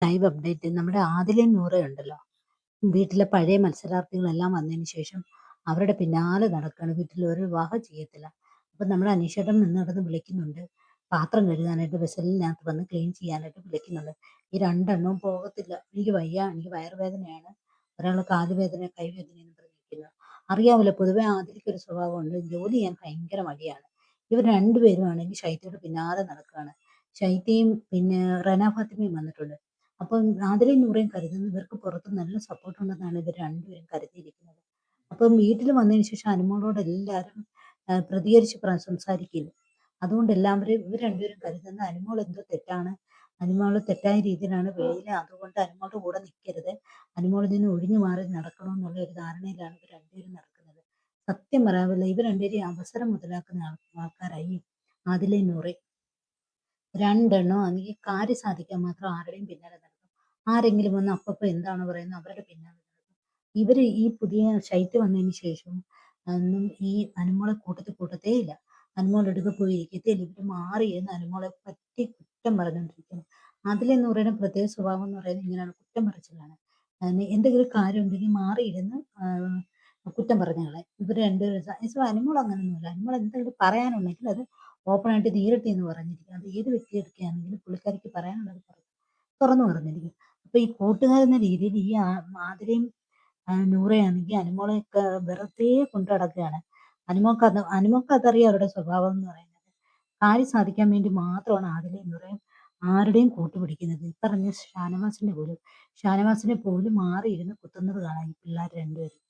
Live update നമ്മുടെ ആദിലയും നൂറയും ഉണ്ടല്ലോ. വീട്ടിലെ പഴയ മത്സരാർത്ഥികളെല്ലാം വന്നതിന് ശേഷം അവരുടെ പിന്നാലെ നടക്കാണ്. വീട്ടിൽ ഒരു വിവാഹം ചെയ്യത്തില്ല. അപ്പൊ നമ്മുടെ അനീഷേട്ടൻ നിന്ന് നടന്ന് വിളിക്കുന്നുണ്ട്. പാത്രം കഴുകാനായിട്ട് വെസലിനകത്ത് വന്ന് ക്ലീൻ ചെയ്യാനായിട്ട് വിളിക്കുന്നുണ്ട്. ഈ രണ്ടെണ്ണവും പോകത്തില്ല. എനിക്ക് വയ്യ, എനിക്ക് വയറുവേദനയാണ്, ഒരാള് കാലുവേദന, കൈവേദന എന്ന് പറഞ്ഞിരിക്കുന്നു. അറിയാമല്ലോ, പൊതുവെ ആദിലയ്ക്ക് ഒരു സ്വഭാവമുണ്ട്, ജോലി ചെയ്യാൻ ഭയങ്കര മടിയാണ്. ഇവർ രണ്ടുപേരും ആണെങ്കിൽ ശൈത്യയുടെ പിന്നാലെ നടക്കുകയാണ്. ശൈത്യയും പിന്നെ റെന ഫാത്തിമയും വന്നിട്ടുണ്ട്. അപ്പം ആതിരയും നൂറയും കരുതുന്നു ഇവർക്ക് പുറത്ത് നല്ല സപ്പോർട്ട് ഉണ്ടെന്നാണ് ഇവർ രണ്ടുപേരും കരുതിയിരിക്കുന്നത്. അപ്പം വീട്ടിൽ വന്നതിന് ശേഷം അനുമോളോട് എല്ലാവരും പ്രതികരിച്ച് സംസാരിക്കില്ല. അതുകൊണ്ട് എല്ലാവരും ഇവർ രണ്ടുപേരും കരുതുന്നത് അനുമോൾ എന്തോ തെറ്റാണ്, അനുമോൾ തെറ്റായ രീതിയിലാണ് വെളിയിൽ, അതുകൊണ്ട് അനുമോളുടെ കൂടെ നിൽക്കരുത്, അനുമോളിൽ നിന്ന് ഒഴിഞ്ഞു മാറി നടക്കണമെന്നുള്ള ഒരു ധാരണയിലാണ് ഇവർ രണ്ടുപേരും നടക്കുന്നത്. സത്യം പറയാമല്ലോ, ഇവർ രണ്ടുപേരും അവസരം മുതലാക്കുന്ന ആൾക്കാരായി ആദിലയും നൂറയും. രണ്ടെണ്ണം ആണെങ്കിൽ കാര്യം സാധിക്കാൻ മാത്രം ആരുടെയും പിന്നാലെ നടക്കും. ആരെങ്കിലും വന്ന് അപ്പപ്പോ എന്താണ് പറയുന്നത് അവരുടെ പിന്നാലെ നടക്കും. ഇവര് ഈ പുതിയ ശൈത്യം വന്നതിന് ശേഷം ഒന്നും ഈ അനുമോളെ കൂട്ടത്തേ ഇല്ല. അനുമോൾ എടുക്ക പോയി ഇരിക്കത്തേയില്ല. ഇവര് മാറിയിരുന്ന് അനുമോളെ പറ്റി കുറ്റം പറഞ്ഞുകൊണ്ടിരിക്കുന്നു. അതിലെന്ന് പറയുന്ന പ്രത്യേക സ്വഭാവം എന്ന് പറയുന്നത് ഇങ്ങനെയാണ്, കുറ്റം പറച്ചിലാണ്. എന്തെങ്കിലും കാര്യം ഉണ്ടെങ്കിൽ മാറിയിരുന്ന് കുറ്റം പറഞ്ഞകളെ ഇവർ രണ്ടുപേരും. അനുമോൾ അങ്ങനെയൊന്നുമില്ല. അനുമോൾ എന്തെങ്കിലും പറയാനുണ്ടെങ്കിൽ അത് ഓപ്പണായിട്ട് നേരിട്ട് എന്ന് പറഞ്ഞിരിക്കും. അത് ഏത് വ്യക്തിയെടുക്കുകയാണെങ്കിലും പുള്ളിക്കാരിക്ക് പറയാനുള്ളത് തുറന്നു പറഞ്ഞിരിക്കും. അപ്പൊ ഈ കൂട്ടുകാരെന്ന രീതിയിൽ ഈ ആതിരയും നൂറയാണെങ്കിൽ അനുമോളെയൊക്കെ വെറുതെ കൊണ്ടു നടക്കുകയാണ്. അനുമോൾക്ക് അതറിയാം അവരുടെ സ്വഭാവം എന്ന് പറയുന്നത്. കാര്യം സാധിക്കാൻ വേണ്ടി മാത്രമാണ് ആദിലയും നൂറയും ആരുടെയും കൂട്ടുപിടിക്കുന്നത്. ഈ പറഞ്ഞ ഷാനവാസിനെ പോലും മാറിയിരുന്ന് കുത്തുന്നത് കാണാം ഈ പിള്ളേർ രണ്ടുപേരും.